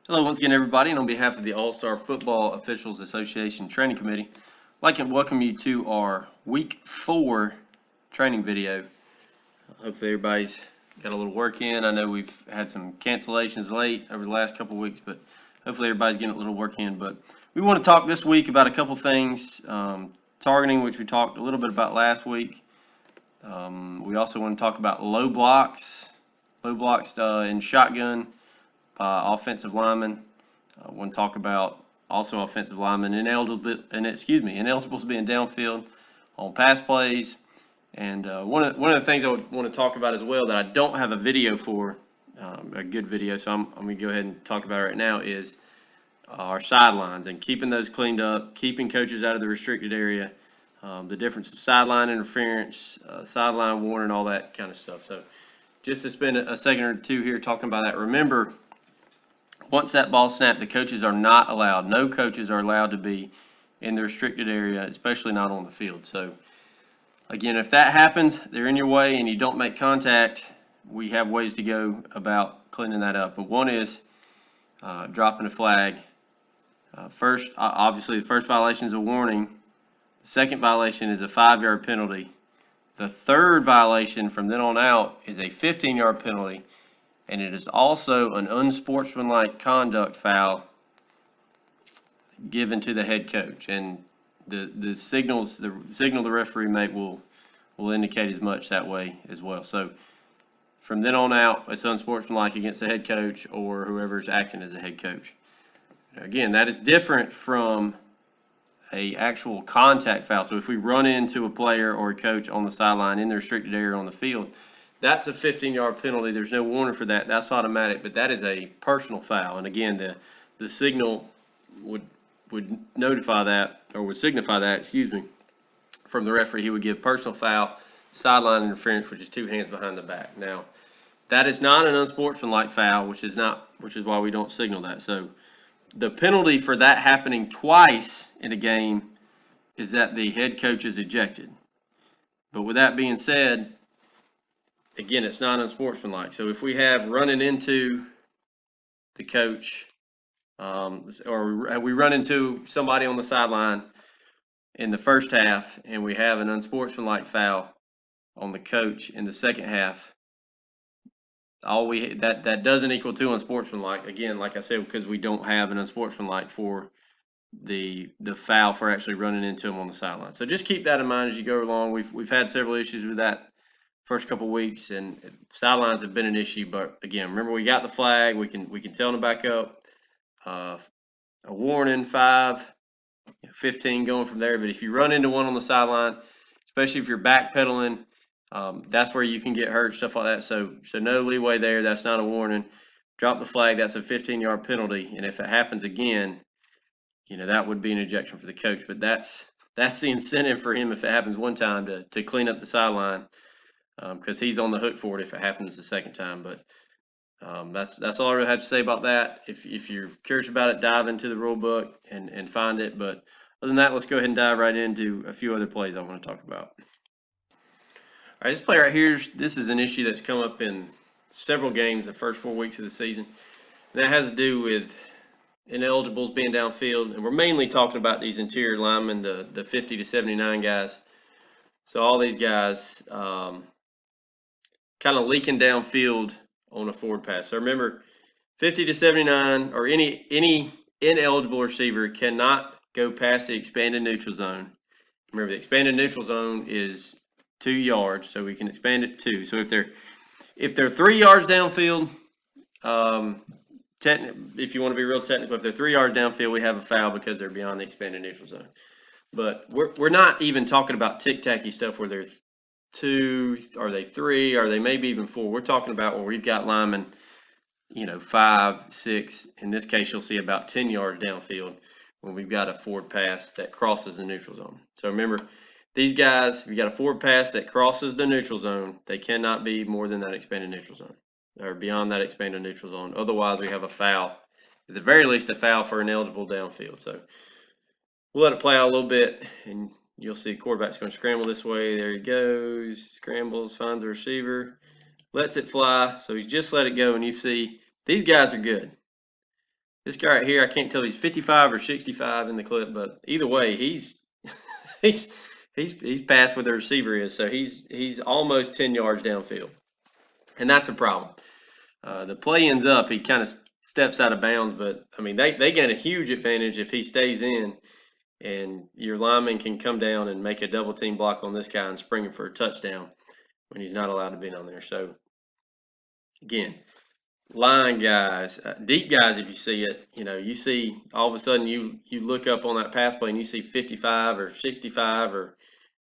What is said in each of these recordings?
Hello, once again, everybody, and on behalf of the All-Star Football Officials Association Training Committee, I'd like to welcome you to our Week 4 training video. Hopefully, everybody's got a little work in. I know we've had some cancellations late over the last couple of weeks, but hopefully, everybody's getting a little work in. But we want to talk this week about a couple things, targeting, which we talked a little bit about last week. We also want to talk about low blocks in shotgun by offensive linemen. I want to talk about also offensive linemen ineligible to being downfield on pass plays. And one of the things I would want to talk about as well that I don't have a video for, a good video, so I'm going to go ahead and talk about it right now, is our sidelines and keeping those cleaned up, keeping coaches out of the restricted area, the difference of sideline interference, sideline warning, all that kind of stuff. So just to spend a second or two here talking about that, remember, once that ball snapped, the coaches are not allowed. No coaches are allowed to be in the restricted area, especially not on the field. So, again, if that happens, they're in your way and you don't make contact, we have ways to go about cleaning that up. But one is dropping a flag. First, obviously, the first violation is a warning. The second violation is a 5-yard penalty. The third violation from then on out is a 15-yard penalty. And it is also an unsportsmanlike conduct foul given to the head coach. And the signal the referee make will indicate as much that way as well. So from then on out, it's unsportsmanlike against the head coach or whoever's acting as a head coach. Again, that is different from a actual contact foul. So if we run into a player or a coach on the sideline in the restricted area on the field, that's a 15-yard penalty. There's no warning for that. That's automatic, but that is a personal foul. And again, the signal would notify that, or would signify that, from the referee. He would give personal foul, sideline interference, which is 2 hands behind the back. Now, that is not an unsportsmanlike foul, which is why we don't signal that. So the penalty for that happening twice in a game is that the head coach is ejected. But with that being said, again, it's not unsportsmanlike. So if we have running into the coach, or we run into somebody on the sideline in the first half, and we have an unsportsmanlike foul on the coach in the second half, that doesn't equal to unsportsmanlike. Again, like I said, because we don't have an unsportsmanlike for the foul for actually running into him on the sideline. So just keep that in mind as you go along. We've had several issues with that first couple weeks, and sidelines have been an issue. But again, remember, we got the flag. We can tell them to back up. A warning, 5, 15 going from there. But if you run into one on the sideline, especially if you're backpedaling, that's where you can get hurt, stuff like that. So no leeway there. That's not a warning. Drop the flag. That's a 15-yard penalty. And if it happens again, that would be an ejection for the coach. But that's the incentive for him if it happens one time to clean up the sideline, because he's on the hook for it if it happens the second time. But that's all I really have to say about that. If you're curious about it, dive into the rule book and find it. But other than that, let's go ahead and dive right into a few other plays I want to talk about. All right, this play right here, this is an issue that's come up in several games the first 4 weeks of the season. And that has to do with ineligibles being downfield. And we're mainly talking about these interior linemen, the 50 to 79 guys. So all these guys kind of leaking downfield on a forward pass. So remember, 50 to 79 or any ineligible receiver cannot go past the expanded neutral zone. Remember, the expanded neutral zone is 2 yards, so we can expand it 2. So if they're 3 yards downfield, if you want to be real technical, if they're 3 yards downfield, we have a foul because they're beyond the expanded neutral zone. But we're not even talking about tick-tacky stuff where they're 2, are they 3, are they maybe even 4. We're talking about where we've got linemen, 5, 6. In this case, you'll see about 10 yards downfield when we've got a forward pass that crosses the neutral zone. So remember, these guys, if you got a forward pass that crosses the neutral zone, they cannot be more than that expanded neutral zone or beyond that expanded neutral zone. Otherwise, we have a foul. At the very least, a foul for ineligible downfield. So we'll let it play out a little bit, and you'll see the quarterback's going to scramble this way. There he goes. Scrambles, finds the receiver, lets it fly. So he's just let it go, and you see these guys are good. This guy right here, I can't tell if he's 55 or 65 in the clip, but either way, he's he's he's past where the receiver is, so he's almost 10 yards downfield, and that's a problem. The play ends up, he kind of steps out of bounds, but I mean they gain a huge advantage if he stays in, and your lineman can come down and make a double team block on this guy and spring him for a touchdown when he's not allowed to be on there. So again, line guys, deep guys, if you see it, you see all of a sudden you look up on that pass play and you see 55 or 65 or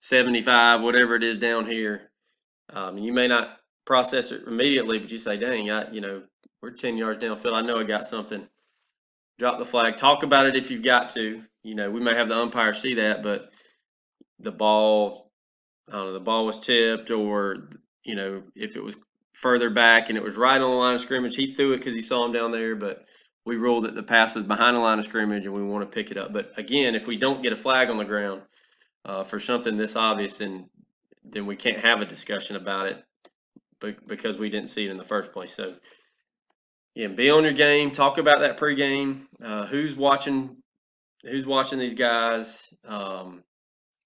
75, whatever it is down here. You may not process it immediately, but you say, dang, we're 10 yards downfield. I know I got something. Drop the flag. Talk about it if you've got to. We may have the umpire see that, but the ball, I don't know, the ball was tipped, or, if it was further back and it was right on the line of scrimmage, he threw it because he saw him down there, but we ruled that the pass was behind the line of scrimmage and we want to pick it up. But again, if we don't get a flag on the ground for something this obvious, then we can't have a discussion about it because we didn't see it in the first place. So, be on your game. Talk about that pregame. Who's watching these guys?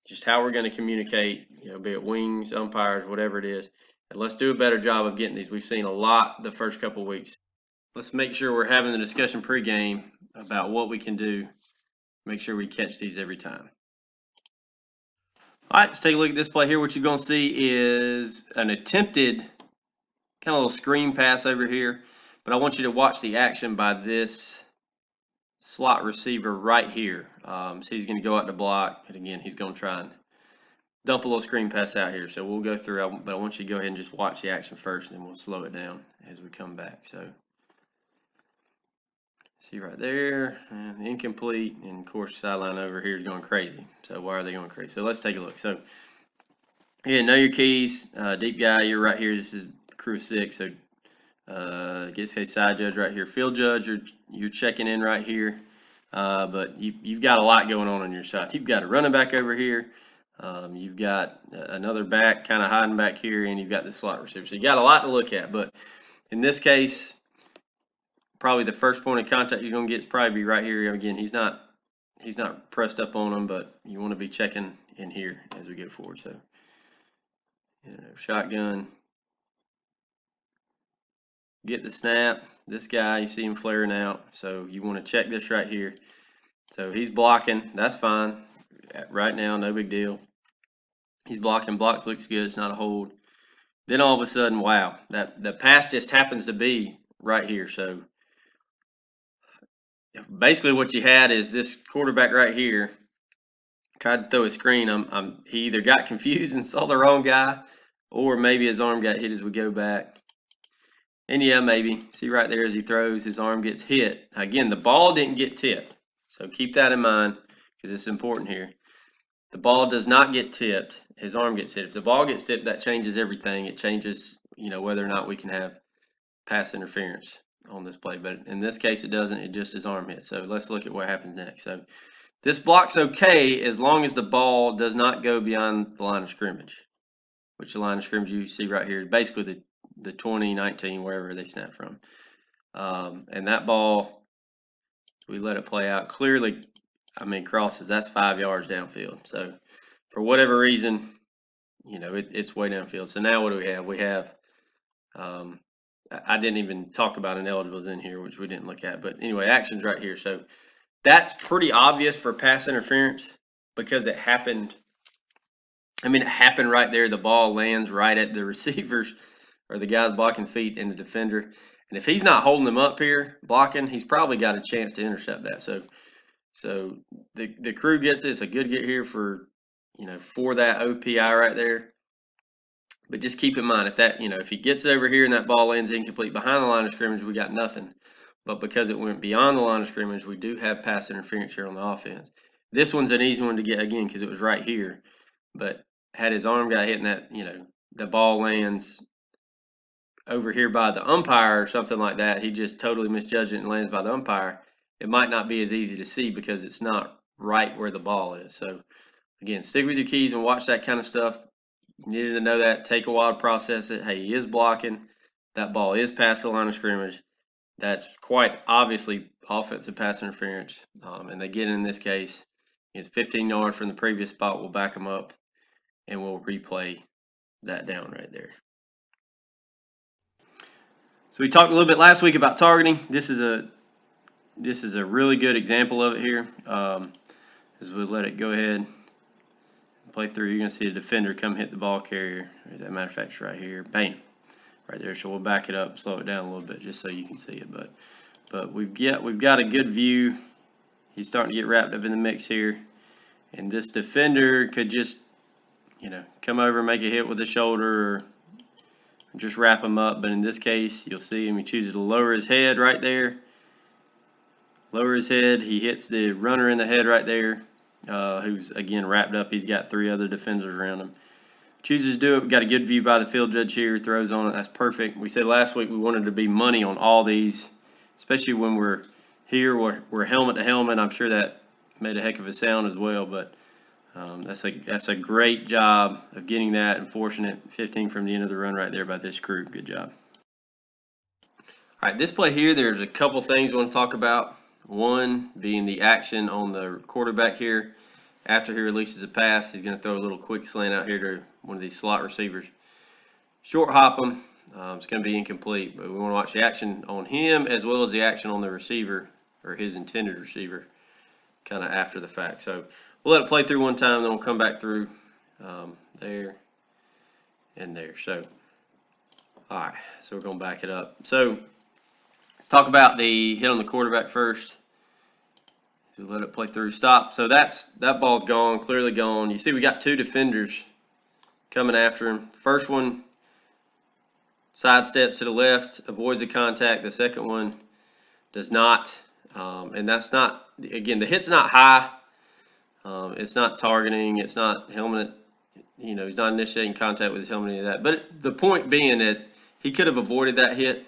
Just how we're going to communicate, be it wings, umpires, whatever it is. And let's do a better job of getting these. We've seen a lot the first couple of weeks. Let's make sure we're having the discussion pregame about what we can do. Make sure we catch these every time. All right, let's take a look at this play here. What you're going to see is an attempted kind of little screen pass over here, but I want you to watch the action by this slot receiver right here. So he's going to go out to block, and again, he's going to try and dump a little screen pass out here. So we'll go through, but I want you to go ahead and just watch the action first, and we'll slow it down as we come back. So see right there, incomplete, and of course sideline over here is going crazy. So why are they going crazy? So let's take a look. So know your keys. Deep guy, you're right here. This is crew 6. So guess a side judge right here. Field judge, you're checking in right here. But you've got a lot going on your side. You've got a running back over here. You've got another back kind of hiding back here, and you've got the slot receiver. So you got a lot to look at. But in this case, probably the first point of contact you're going to get is probably right here. Again, he's not pressed up on him, but you want to be checking in here as we go forward. So, shotgun. Get the snap. This guy, you see him flaring out. So you want to check this right here. So he's blocking. That's fine. Right now, no big deal. He's blocking. Blocks looks good. It's not a hold. Then all of a sudden, wow, the pass just happens to be right here. So basically what you had is this quarterback right here tried to throw a screen. He either got confused and saw the wrong guy, or maybe his arm got hit as we go back. And yeah, maybe. See right there as he throws, his arm gets hit. Again, the ball didn't get tipped. So keep that in mind because it's important here. The ball does not get tipped. His arm gets hit. If the ball gets tipped, that changes everything. It changes, whether or not we can have pass interference on this play. But in this case, it doesn't. It just his arm hit. So let's look at what happens next. So this block's okay as long as the ball does not go beyond the line of scrimmage, which the line of scrimmage you see right here is basically the 2019, wherever they snap from. And that ball, we let it play out. Clearly, crosses, that's 5 yards downfield. So for whatever reason, it's way downfield. So now what do we have? We have, I didn't even talk about ineligibles in here, which we didn't look at. But anyway, action's right here. So that's pretty obvious for pass interference because it happened. It happened right there. The ball lands right at the receivers or the guy's blocking feet and the defender. And if he's not holding them up here, blocking, he's probably got a chance to intercept that. So the crew gets it. It's a good get here for that OPI right there. But just keep in mind, if he gets over here and that ball lands incomplete behind the line of scrimmage, we got nothing. But because it went beyond the line of scrimmage, we do have pass interference here on the offense. This one's an easy one to get, again, because it was right here. But had his arm got hit and that, the ball lands over here by the umpire or something like that, he just totally misjudged it and lands by the umpire, it might not be as easy to see because it's not right where the ball is. So, again, stick with your keys and watch that kind of stuff. You needed to know that. Take a while to process it. Hey, he is blocking. That ball is past the line of scrimmage. that's quite obviously offensive pass interference. And again, in this case, it's 15 yards from the previous spot. We'll back them up and we'll replay that down right there. So we talked a little bit last week about targeting. This is a really good example of it here. As we let it go ahead and play through, you're going to see a defender come hit the ball carrier. As a matter of fact, it's right here. Bam. Right there. So we'll back it up, slow it down a little bit just so you can see it. But we've got a good view. He's starting to get wrapped up in the mix here. And this defender could just, come over and make a hit with the shoulder or just wrap him up. But in this case, you'll see him. He chooses to lower his head right there. Lower his head. He hits the runner in the head right there, who's, again, wrapped up. He's got 3 other defenders around him. Chooses to do it. We got a good view by the field judge here. Throws on it. That's perfect. We said last week we wanted to be money on all these, especially when we're here. We're helmet to helmet. I'm sure that made a heck of a sound as well. But that's a great job of getting that and forcing it. 15 from the end of the run right there by this group. Good job. All right, this play here, there's a couple things we want to talk about. One being the action on the quarterback here. After he releases a pass, he's going to throw a little quick slant out here to one of these slot receivers. Short hop him. It's going to be incomplete, but we want to watch the action on him as well as the action on the receiver or his intended receiver kind of after the fact. So we'll let it play through one time, then we'll come back through there and there. So, all right, so we're going to back it up. So let's talk about the hit on the quarterback first. So let it play through. Stop. So that ball's gone, clearly gone. You see we got 2 defenders coming after him. First one sidesteps to the left, avoids the contact. The second one does not. And that's not, again, the hit's not high. It's not targeting. It's not helmet. He's not initiating contact with his helmet, any of that. But the point being that he could have avoided that hit,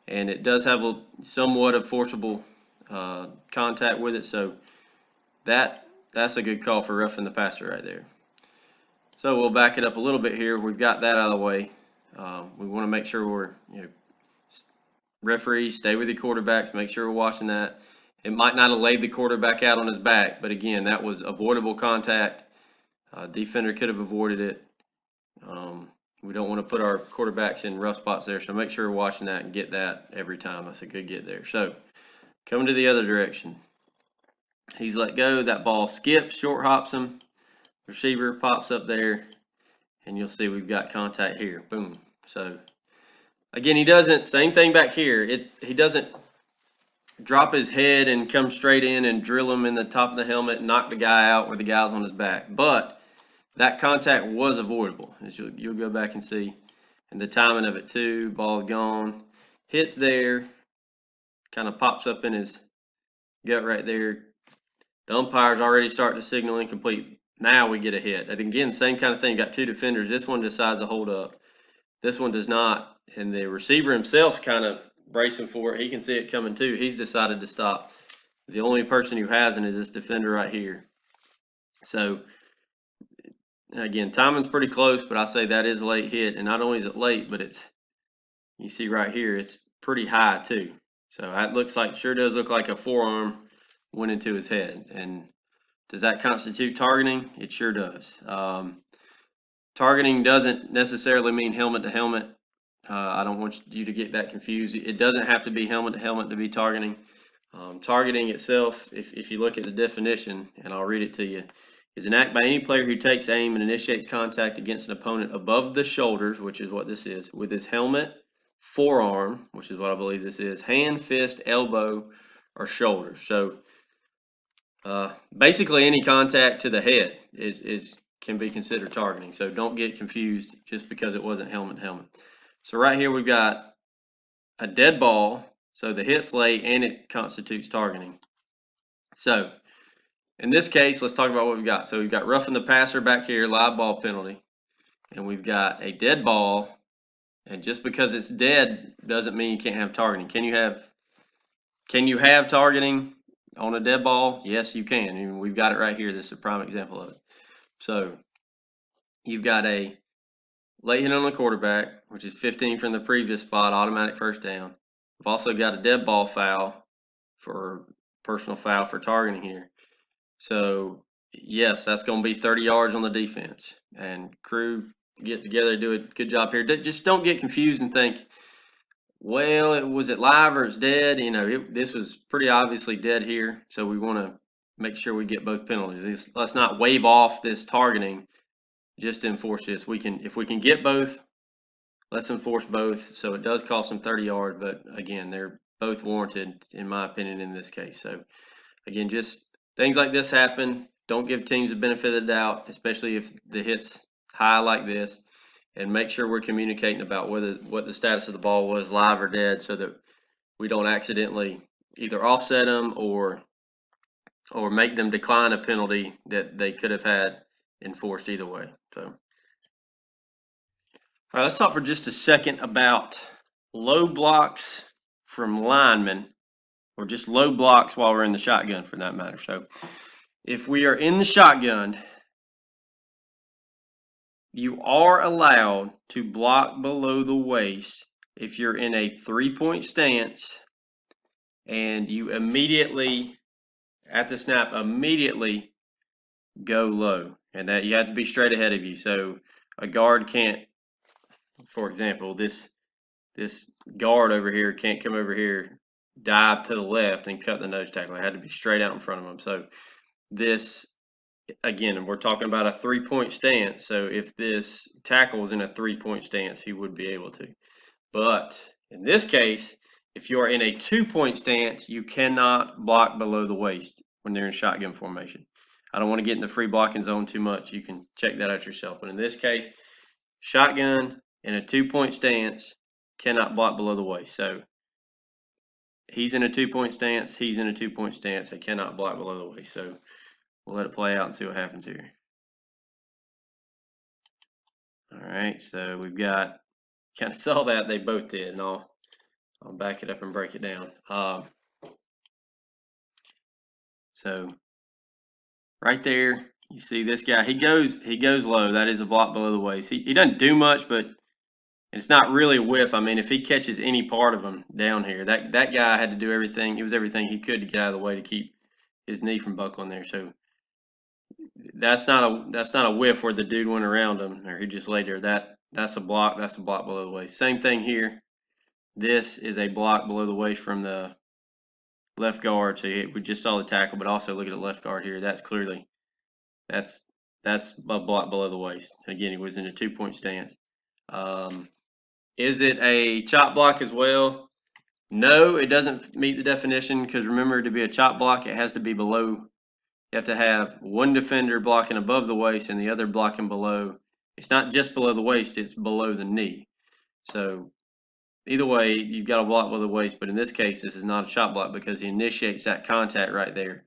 and it does have somewhat of forcible contact with it, so that's a good call for roughing the passer right there. So we'll back it up a little bit here. We've got that out of the way. We want to make sure referees, stay with the quarterbacks, make sure we're watching that. It might not have laid the quarterback out on his back, but again, that was avoidable contact. Defender could have avoided it. We don't want to put our quarterbacks in rough spots there, so make sure we're watching that and get that every time. That's a good get there. So coming to the other direction. He's let go. That ball skips, short hops him. Receiver pops up there, and you'll see we've got contact here. Boom. So again, he doesn't, same thing back here. He doesn't drop his head and come straight in and drill him in the top of the helmet and knock the guy out where the guy's on his back. But that contact was avoidable, as you'll go back and see. And the timing of it too, ball's gone. Hits there, kind of pops up in his gut right there. The umpire's already starting to signal incomplete. Now we get a hit. And again, same kind of thing. Got 2 defenders. This one decides to hold up. This one does not. And the receiver himself's kind of bracing for it. He can see it coming too. He's decided to stop. The only person who hasn't is this defender right here. So again, timing's pretty close, but I say that is a late hit. And not only is it late, but you see right here, it's pretty high too. So that sure does look like a forearm went into his head. And does that constitute targeting? It sure does. Targeting doesn't necessarily mean helmet to helmet. I don't want you to get that confused. It doesn't have to be helmet to helmet to be targeting. Targeting itself, if you look at the definition, and I'll read it to you, is an act by any player who takes aim and initiates contact against an opponent above the shoulders, which is what this is, with his helmet, forearm, which is what I believe this is, hand, fist, elbow, or shoulder. So basically any contact to the head can be considered targeting. So don't get confused just because it wasn't helmet to helmet. So right here we've got a dead ball. So the hit's late and it constitutes targeting. So in this case, let's talk about what we've got. So we've got roughing the passer back here, live ball penalty. And we've got a dead ball. And just because it's dead doesn't mean you can't have targeting. Can you have targeting on a dead ball? Yes, you can. And we've got it right here. This is a prime example of it. So you've got a late hit on the quarterback, which is 15 from the previous spot, automatic first down. We've also got a dead ball foul for personal foul for targeting here. So yes, that's going to be 30 yards on the defense. And crew get together, do a good job here. Just don't get confused and think, well, was it live or it's dead? You know, this was pretty obviously dead here. So we want to make sure we get both penalties. Let's not wave off this targeting just to enforce this. If we can get both, let's enforce both. So it does cost them 30 yards, but again, they're both warranted in my opinion in this case. So again, just things like this happen. Don't give teams the benefit of the doubt, especially if the hit's high like this, and make sure we're communicating about what the status of the ball was, live or dead, so that we don't accidentally either offset them or make them decline a penalty that they could have had enforced either way. So, all right, let's talk for just a second about low blocks from linemen, or just low blocks while we're in the shotgun for that matter. So, if we are in the shotgun, you are allowed to block below the waist if you're in a 3-point stance and you immediately, at the snap, immediately go low. And that you have to be straight ahead of you. So a guard can't, for example, this guard over here can't come over here, dive to the left and cut the nose tackle. I had to be straight out in front of him. So this, again, we're talking about a 3-point stance. So if this tackle is in a 3-point stance, he would be able to. But in this case, if you're in a 2-point stance, you cannot block below the waist when they're in shotgun formation. I don't want to get in the free blocking zone too much. You can check that out yourself. But in this case, shotgun in a 2-point stance cannot block below the waist. So he's in a 2-point stance. He's in a 2-point stance. They cannot block below the waist. So we'll let it play out and see what happens here. All right, so we've got, kind of saw that they both did, and I'll back it up and break it down. So right there, you see this guy, he goes low. That is a block below the waist. He doesn't do much, but it's not really a whiff. I mean, if he catches any part of him down here, that guy had to do everything. It was everything he could to get out of the way to keep his knee from buckling there. So that's not a whiff where the dude went around him or he just laid there. That's a block. That's a block below the waist. Same thing here. This is a block below the waist from the left guard. So we just saw the tackle, but also look at the left guard here. That's clearly that's a block below the waist. Again, he was in a 2-point stance. Is it a chop block as well? No, it doesn't meet the definition because remember, to be a chop block, it has to be below. You have to have one defender blocking above the waist and the other blocking below. It's not just below the waist, it's below the knee. So either way, you've got a block below the waist, but in this case, this is not a chop block because he initiates that contact right there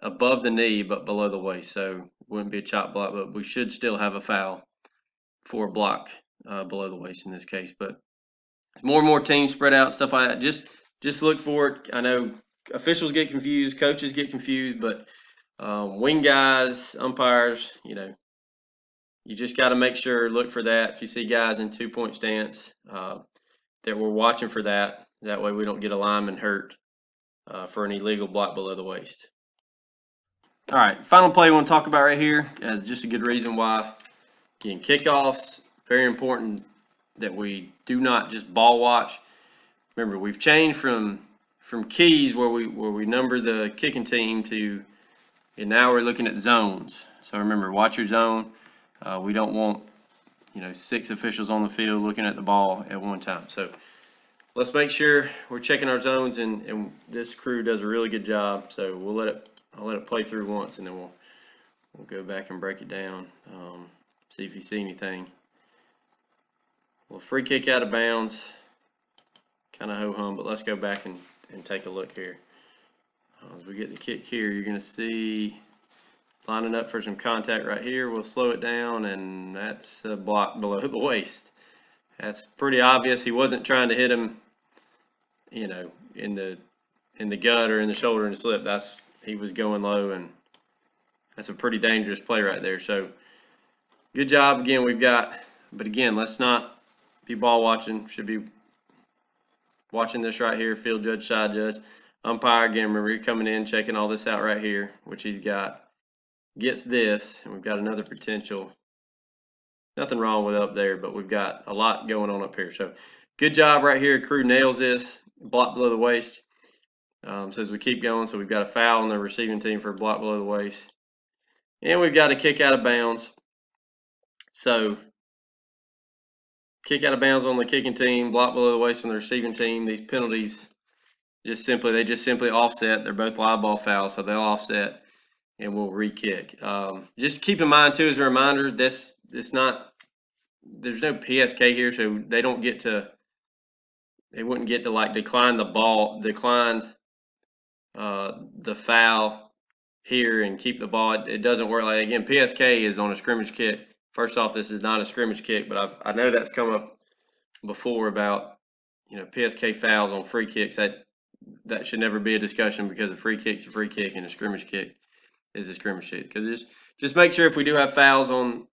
above the knee but below the waist. So it wouldn't be a chop block, but we should still have a foul for a block below the waist in this case. But more and more teams spread out, stuff like that. Just look for it. I know officials get confused, coaches get confused, but wing guys, umpires, you just got to make sure, look for that. If you see guys in 2-point stance, that we're watching for that. That way we don't get a lineman hurt for an illegal block below the waist. All right, final play we want to talk about right here as just a good reason why. Again, kickoffs, very important that we do not just ball watch. Remember, we've changed from keys where we number the kicking team to, and now we're looking at zones. So remember, watch your zone. We don't want 6 officials on the field looking at the ball at one time. So let's make sure we're checking our zones, and this crew does a really good job. So I'll let it play through once, and then we'll go back and break it down. See if you see anything. Well, free kick out of bounds, kind of ho-hum, but let's go back and take a look here. As we get the kick here, you're going to see lining up for some contact right here. We'll slow it down, and that's a block below the waist. That's pretty obvious. He wasn't trying to hit him, in the gut or in the shoulder and slip. He was going low, and that's a pretty dangerous play right there. So good job again. But again, let's not be ball watching. Should be watching this right here, field judge, side judge, umpire. Again, remember, you're coming in, checking all this out right here, which he's got. Gets this, and we've got another potential. Nothing wrong with up there, but we've got a lot going on up here. So good job right here. Crew nails this. Block below the waist. So as we keep going, so we've got a foul on the receiving team for a block below the waist. And we've got a kick out of bounds. So kick out of bounds on the kicking team, block below the waist on the receiving team. These penalties they just simply offset. They're both live ball fouls, so they'll offset and we'll re-kick. Just keep in mind too, as a reminder, there's no PSK here, so they wouldn't get to like decline the foul here and keep the ball. It doesn't work like, again, PSK is on a scrimmage kick. First off, this is not a scrimmage kick, but I know that's come up before about, PSK fouls on free kicks. That should never be a discussion, because a free kick's a free kick and a scrimmage kick is a scrimmage kick. Because just make sure if we do have fouls on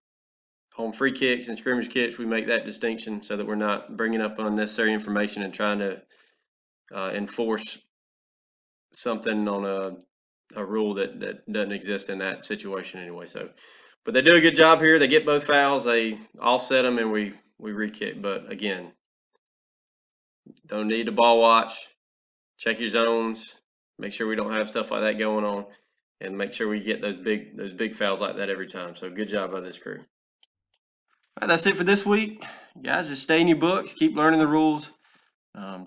free kicks and scrimmage kicks, we make that distinction so that we're not bringing up unnecessary information and trying to enforce something on a rule that doesn't exist in that situation anyway. So, but they do a good job here. They get both fouls, they offset them, and we re-kick. But again, don't need to ball watch. Check your zones. Make sure we don't have stuff like that going on, and make sure we get those big fouls like that every time. So good job by this crew. All right, that's it for this week, guys. Just stay in your books, keep learning the rules,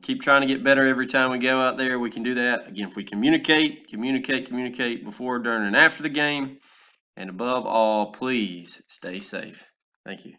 keep trying to get better every time we go out there. We can do that. Again, if we communicate before, during, and after the game, and above all, please stay safe. Thank you.